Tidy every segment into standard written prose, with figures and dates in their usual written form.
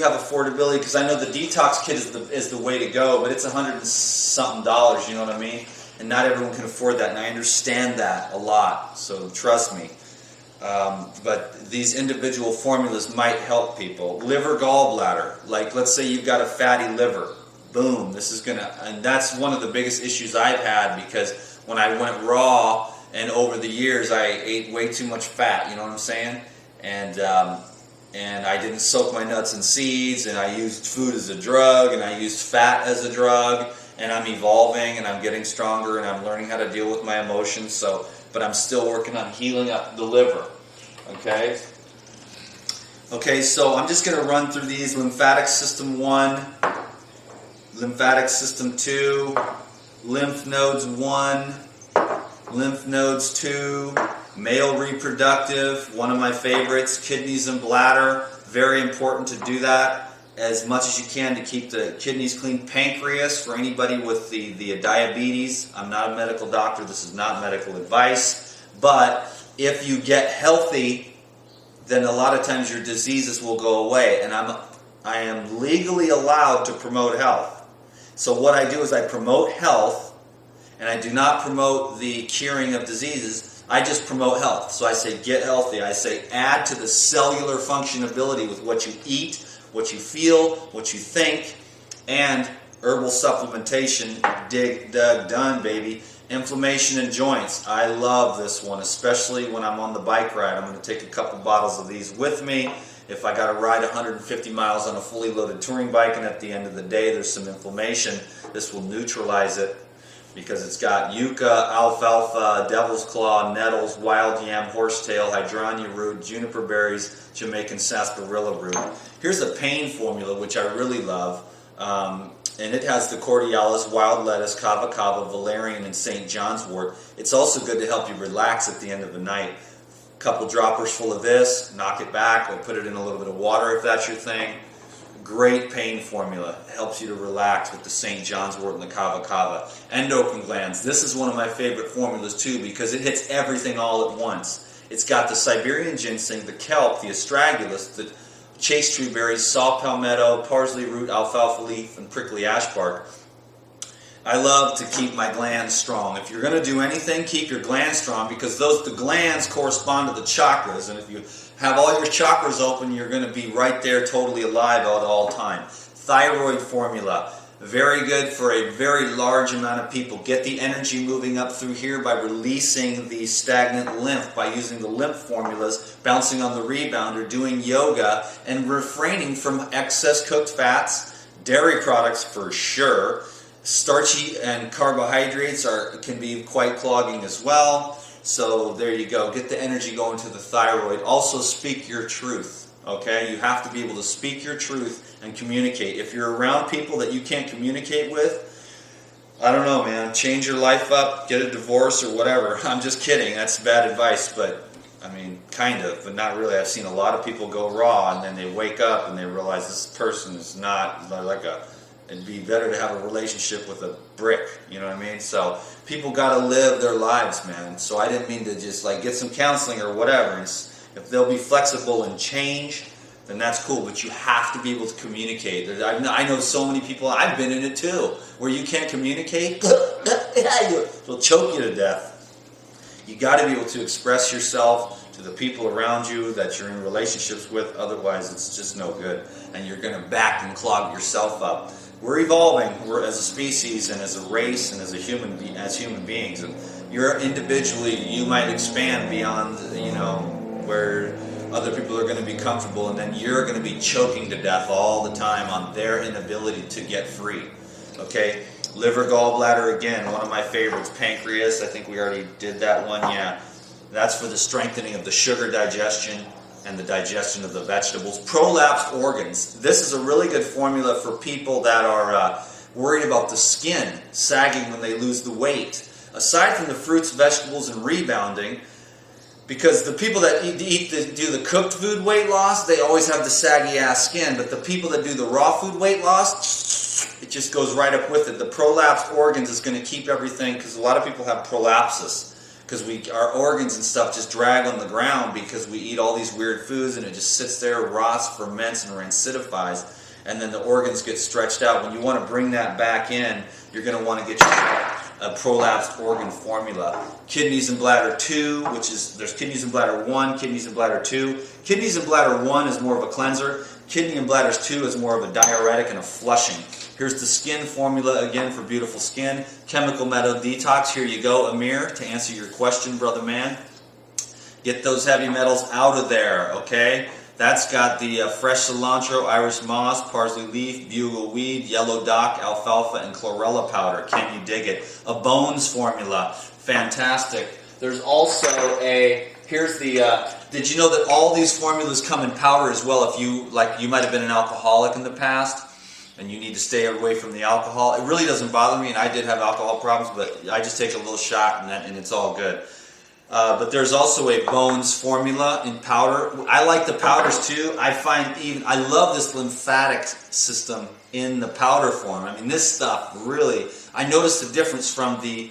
you have affordability, because I know the detox kit is the way to go, but it's $100 and something, you know what I mean? And not everyone can afford that, and I understand that a lot, so trust me. But these individual formulas might help people. Liver, gallbladder, like let's say you've got a fatty liver, boom, this is gonna, and that's one of the biggest issues I've had, because when I went raw, and over the years I ate way too much fat, you know what I'm saying? And I didn't soak my nuts and seeds, and I used food as a drug, and I used fat as a drug, and I'm evolving, and I'm getting stronger, and I'm learning how to deal with my emotions, so, but I'm still working on healing up the liver, okay? Okay, so I'm just going to run through these. Lymphatic system 1, lymphatic system 2, lymph nodes 1, lymph nodes 2, male reproductive, one of my favorites, kidneys and bladder, very important to do that as much as you can to keep the kidneys clean. Pancreas, for anybody with the diabetes. I'm not a medical doctor, this is not medical advice, but if you get healthy, then a lot of times your diseases will go away, and I am legally allowed to promote health. So what I do is I promote health, and I do not promote the curing of diseases. I just promote health. So I say get healthy. I say add to the cellular functionability with what you eat, what you feel, what you think, and herbal supplementation. Done, baby. Inflammation in joints. I love this one, especially when I'm on the bike ride. I'm going to take a couple bottles of these with me. If I got to ride 150 miles on a fully loaded touring bike, and at the end of the day there's some inflammation, this will neutralize it, because it's got yucca, alfalfa, devil's claw, nettles, wild yam, horsetail, hydronia root, juniper berries, Jamaican sarsaparilla root. Here's a pain formula, which I really love, and it has the cordialis, wild lettuce, kava kava, valerian, and St. John's wort. It's also good to help you relax at the end of the night. A couple droppers full of this, knock it back, or put it in a little bit of water if that's your thing. Great pain formula. It helps you to relax with the St. John's wort and the kava kava. Endocrine glands. This is one of my favorite formulas too, because it hits everything all at once. It's got the Siberian ginseng, the kelp, the astragalus, the chase tree berries, saw palmetto, parsley root, alfalfa leaf, and prickly ash bark. I love to keep my glands strong. If you're going to do anything, keep your glands strong, because the glands correspond to the chakras, and if you have all your chakras open, you're going to be right there totally alive at all time. Thyroid formula, very good for a very large amount of people. Get the energy moving up through here by releasing the stagnant lymph, by using the lymph formulas, bouncing on the rebounder, doing yoga, and refraining from excess cooked fats, dairy products for sure. Starchy and carbohydrates can be quite clogging as well. So there you go. Get the energy going to the thyroid. Also speak your truth. Okay? You have to be able to speak your truth and communicate. If you're around people that you can't communicate with, I don't know, man. Change your life up, get a divorce or whatever. I'm just kidding. That's bad advice, but I mean, kind of, but not really. I've seen a lot of people go raw, and then they wake up and they realize this person is not like a... It'd be better to have a relationship with a brick, you know what I mean? So people got to live their lives, man. So I didn't mean to just like get some counseling or whatever. If they'll be flexible and change, then that's cool. But you have to be able to communicate. I know so many people, I've been in it too, where you can't communicate, it'll choke you to death. You got to be able to express yourself to the people around you that you're in relationships with. Otherwise, it's just no good. And you're going to back and clog yourself up. We're evolving. We're as a species and as a race and as human beings. And you're individually, you might expand beyond, where other people are going to be comfortable, and then you're going to be choking to death all the time on their inability to get free. Okay? Liver, gallbladder, again, one of my favorites. Pancreas, I think we already did that one, yeah. That's for the strengthening of the sugar digestion and the digestion of the vegetables. Prolapsed organs. This is a really good formula for people that are worried about the skin sagging when they lose the weight. Aside from the fruits, vegetables, and rebounding, because the people that do the cooked food weight loss, they always have the saggy ass skin, but the people that do the raw food weight loss, it just goes right up with it. The prolapsed organs is going to keep everything, because a lot of people have prolapsus, because our organs and stuff just drag on the ground because we eat all these weird foods, and it just sits there, rots, ferments, and rancidifies, and then the organs get stretched out. When you want to bring that back in, you're going to want to get yourself a prolapsed organ formula. Kidneys and bladder 2, which is, there's kidneys and bladder 1, kidneys and bladder 2. Kidneys and bladder 1 is more of a cleanser. Kidney and bladder 2 is more of a diuretic and a flushing. Here's the skin formula again for beautiful skin. Chemical metal detox. Here you go, Amir, to answer your question, brother man. Get those heavy metals out of there, okay? That's got the fresh cilantro, Irish moss, parsley leaf, bugle weed, yellow dock, alfalfa, and chlorella powder. Can you dig it? A bones formula. Fantastic. There's also here's the, did you know that all these formulas come in powder as well? If you, you might have been an alcoholic in the past, and you need to stay away from the alcohol. It really doesn't bother me, and I did have alcohol problems, but I just take a little shot and it's all good. But there's also a bones formula in powder. I like the powders too. I love this lymphatic system in the powder form. I mean, this stuff really, I noticed the difference from the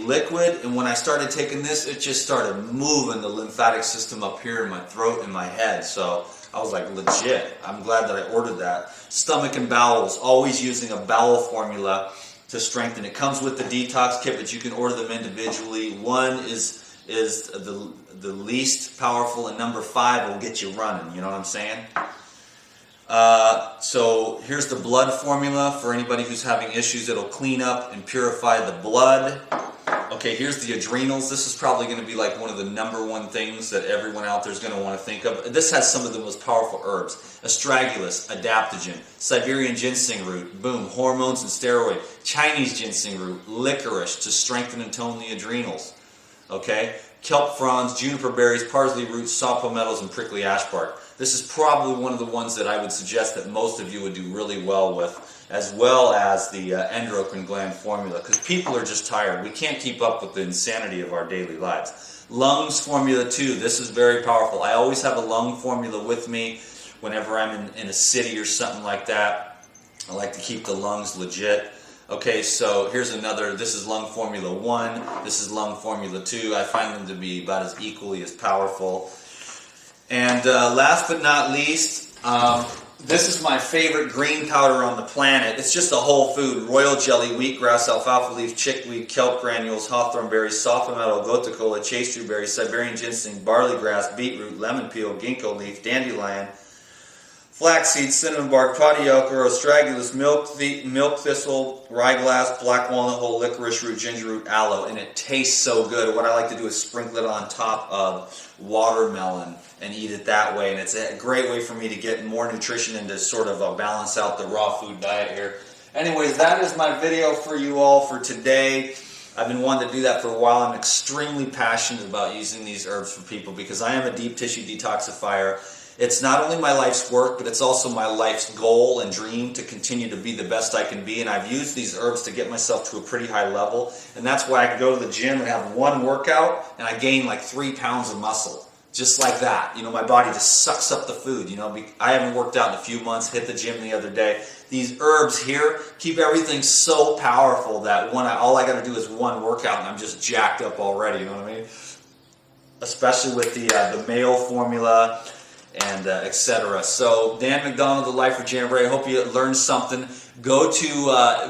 liquid, and when I started taking this, it just started moving the lymphatic system up here in my throat and my head. So I was like, legit. I'm glad that I ordered that. Stomach and bowels, always using a bowel formula to strengthen. It comes with the detox kit, but you can order them individually. 1 is the least powerful, and number 5 will get you running. You know what I'm saying? So here's the blood formula for anybody who's having issues. It'll clean up and purify the blood. Okay, here's the adrenals. This is probably going to be like one of the #1 things that everyone out there is going to want to think of. This has some of the most powerful herbs. Astragalus, adaptogen, Siberian ginseng root, boom, hormones and steroid, Chinese ginseng root, licorice to strengthen and tone the adrenals. Okay, kelp fronds, juniper berries, parsley roots, saw palmettos, and prickly ash bark. This is probably one of the ones that I would suggest that most of you would do really well with, as well as the endocrine gland formula, because people are just tired. We can't keep up with the insanity of our daily lives. Lungs formula too. This is very powerful. I always have a lung formula with me whenever I'm in a city or something like that. I like to keep the lungs legit. Okay, so here's another. This is lung formula 1. This is lung formula 2. I find them to be about as equally as powerful. And last but not least, this is my favorite green powder on the planet. It's just a whole food. Royal jelly, wheatgrass, alfalfa leaf, chickweed, kelp granules, hawthorn berries, saw palmetto, goticola, chasteberry berry, Siberian ginseng, barley grass, beetroot, lemon peel, ginkgo leaf, dandelion, flaxseed, cinnamon bark, podioker, astragalus, milk thistle, ryegrass, black walnut hull, licorice root, ginger root, aloe, and it tastes so good. What I like to do is sprinkle it on top of watermelon and eat it that way, and it's a great way for me to get more nutrition and to sort of balance out the raw food diet here. Anyways, that is my video for you all for today. I've been wanting to do that for a while. I'm extremely passionate about using these herbs for people because I am a deep tissue detoxifier. It's not only my life's work, but it's also my life's goal and dream to continue to be the best I can be. And I've used these herbs to get myself to a pretty high level. And that's why I can go to the gym and have one workout and I gain like 3 pounds of muscle. Just like that. You know, my body just sucks up the food. You know, I haven't worked out in a few months, hit the gym the other day. These herbs here keep everything so powerful that all I got to do is one workout and I'm just jacked up already. You know what I mean? Especially with the male formula and etc. So Dan McDonald, The Life Regenerator. I hope you learned something. Go to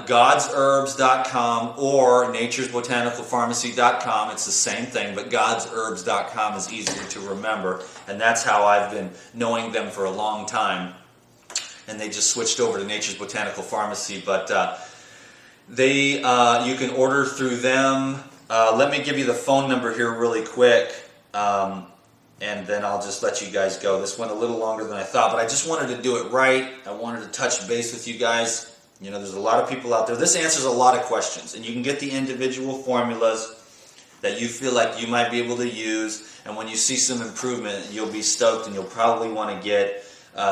godsherbs.com or naturesbotanicalpharmacy.com. It's the same thing, but godsherbs.com is easier to remember, and that's how I've been knowing them for a long time. And they just switched over to Nature's Botanical Pharmacy, but you can order through them. Let me give you the phone number here really quick. And then I'll just let you guys go. This went a little longer than I thought, but I just wanted to do it right. I wanted to touch base with you guys. You know, there's a lot of people out there. This answers a lot of questions, and you can get the individual formulas that you feel like you might be able to use, and when you see some improvement, you'll be stoked, and you'll probably want to get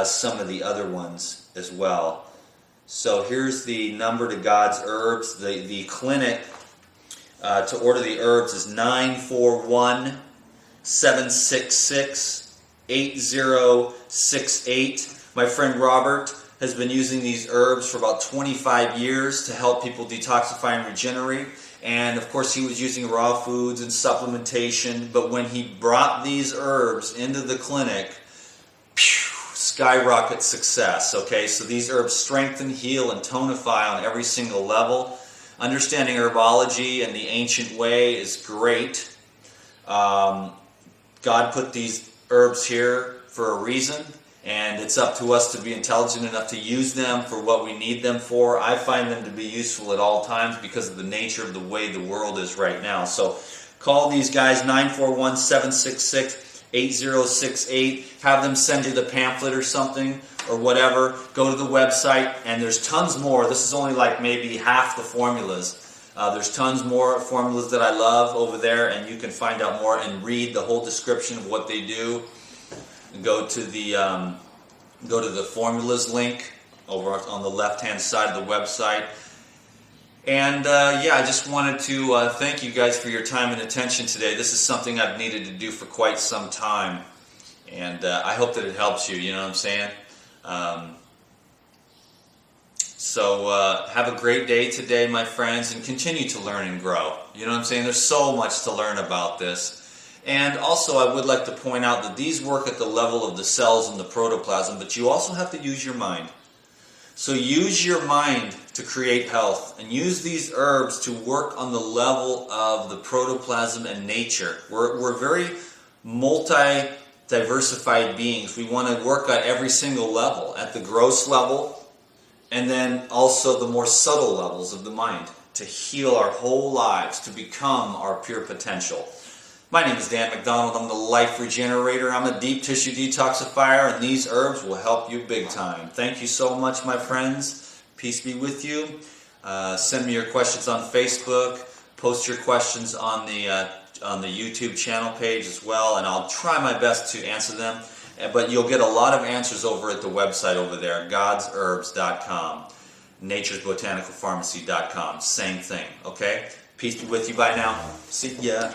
some of the other ones as well. So here's the number to God's Herbs. The clinic to order the herbs is 941-766-8068. My friend Robert has been using these herbs for about 25 years to help people detoxify and regenerate. And of course he was using raw foods and supplementation, but when he brought these herbs into the clinic, skyrocket success. Okay, so these herbs strengthen, heal, and tonify on every single level. Understanding herbology and the ancient way is great. God put these herbs here for a reason, and it's up to us to be intelligent enough to use them for what we need them for. I find them to be useful at all times because of the nature of the way the world is right now. So call these guys, 941-766-8068. Have them send you the pamphlet or something or whatever. Go to the website, and there's tons more. This is only like maybe half the formulas. There's tons more formulas that I love over there, and you can find out more and read the whole description of what they do. Go to the formulas link over on the left-hand side of the website. And yeah, I just wanted to thank you guys for your time and attention today. This is something I've needed to do for quite some time, and I hope that it helps you. You know what I'm saying? So have a great day today, my friends, and continue to learn and grow. You know what I'm saying? There's so much to learn about this. And also, I would like to point out that these work at the level of the cells and the protoplasm, but you also have to use your mind. So use your mind to create health, and use these herbs to work on the level of the protoplasm and nature. We're very multi-diversified beings. We want to work at every single level, at the gross level, and then also the more subtle levels of the mind, to heal our whole lives, to become our pure potential. My name is Dan McDonald. I'm the Life Regenerator. I'm a deep tissue detoxifier, and these herbs will help you big time. Thank you so much, my friends. Peace be with you. Send me your questions on Facebook. Post your questions on the YouTube channel page as well, and I'll try my best to answer them. But you'll get a lot of answers over at the website over there, godsherbs.com, naturesbotanicalpharmacy.com. Same thing, okay? Peace be with you. Bye now. See ya.